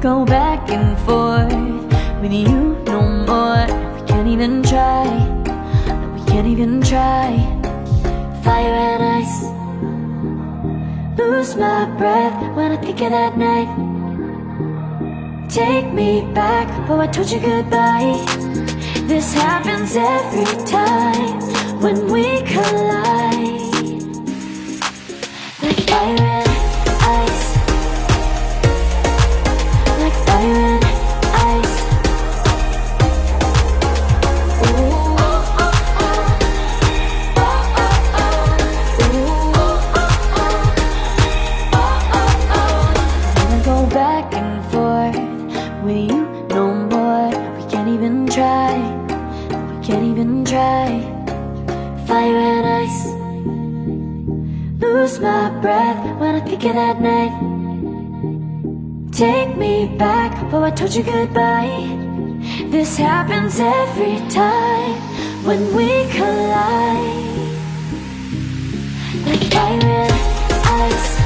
go back and forth with you no more. We can't even try, no, we can't even try. Fire and ice, lose my breath when I think of that night. Take me back, oh I told you goodbye. This happens every time when we collide. Like fire and ice, like fire and ice. Ooh, oh, oh, oh. Oh, oh, oh. Ooh, oh, oh, oh. Oh, oh, oh. I wanna go back and forth with you no more. We can't even try, we can't even try. Fire and ice, lose my breath when I think of that night. Take me back, oh I told you goodbye. This happens every time when we collide. Like fire and ice.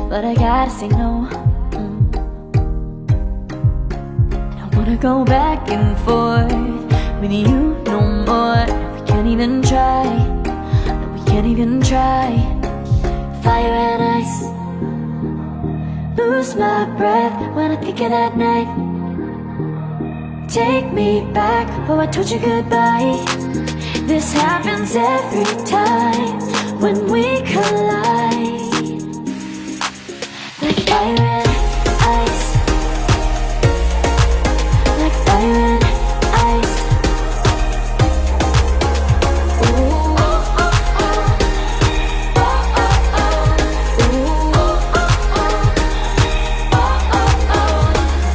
But I gotta say no. I wanna go back and forth with you no more. We can't even try, no, we can't even try. Fire and ice, lose my breath when I think of that night. Take me back, oh I told you goodbye. This happens every time when we collide. Like fire and ice, like fire and ice. Ooh, oh, oh, oh. Oh, oh, oh. Ooh, oh, oh, oh. Oh, oh, oh.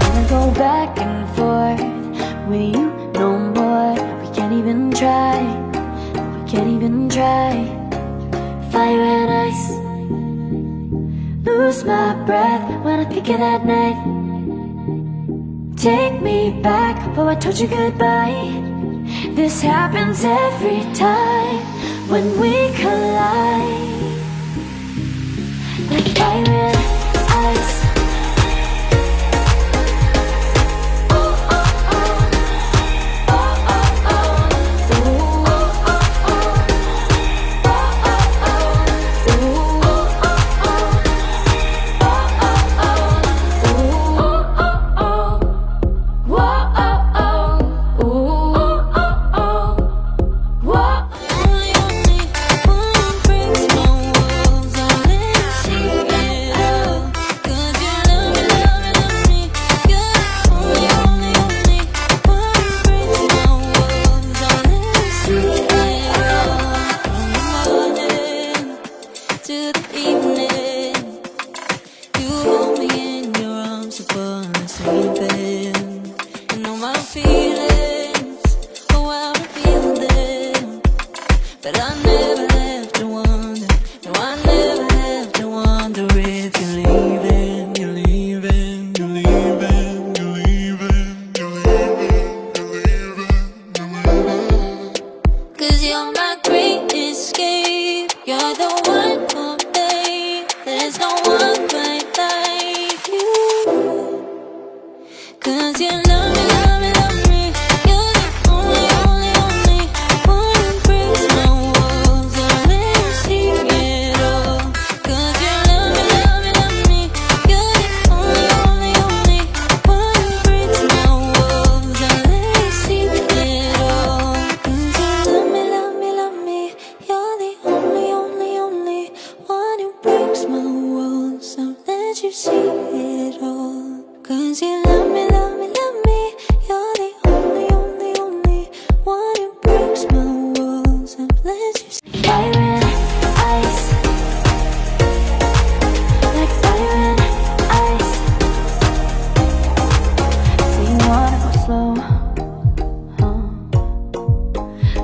I wanna go back and forth with you no more. We can't Lose my breath when I think of that night. Take me back before I told you goodbye. This happens every time when we collide. Like fire and ice.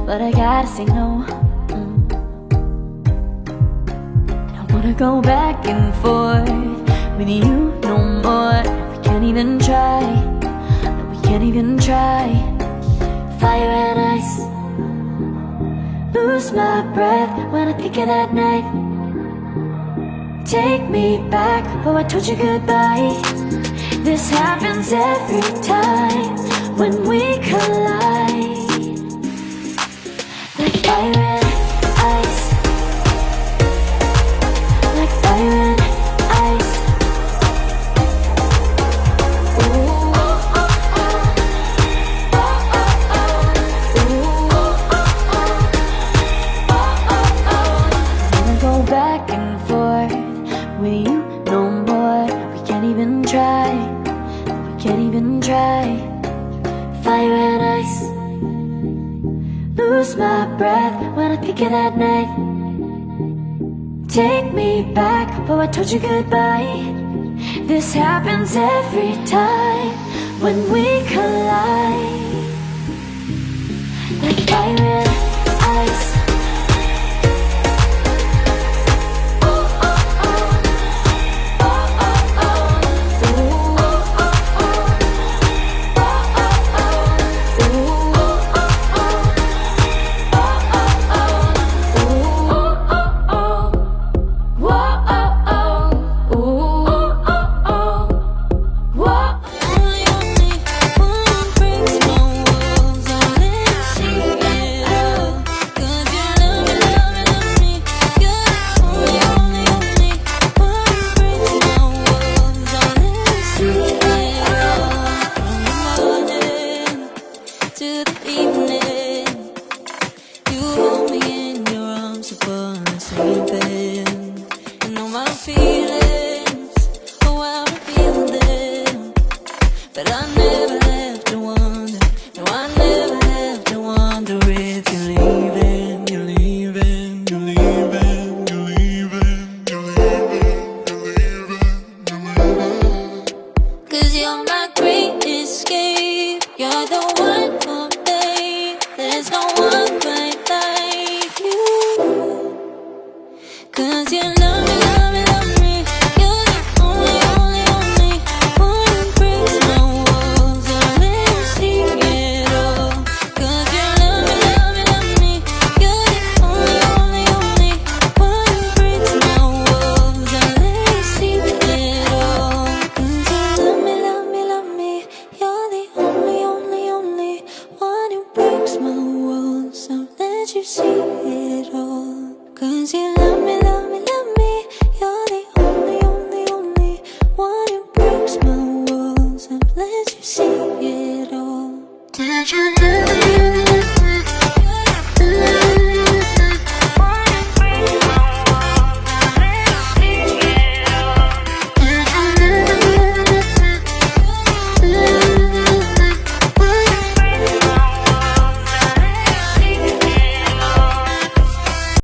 But I gotta say no. I don't wanna go back and forth with you no more. We can't even try. No, we can't even try. Fire and ice. Lose my breath when I think of that night. Take me back before I told you goodbye. This happens every time when we collide. Like fire and ice. Like fire and ice. Ooh. I wanna go back and forth with you no more. We can't even try. We can't even try. Fire and ice. Lose my breath when I think of that night. Take me back before I told you goodbye. This happens every time when we collide. Like fire and ice. Cause you love me, love me, love me. You're the 已经。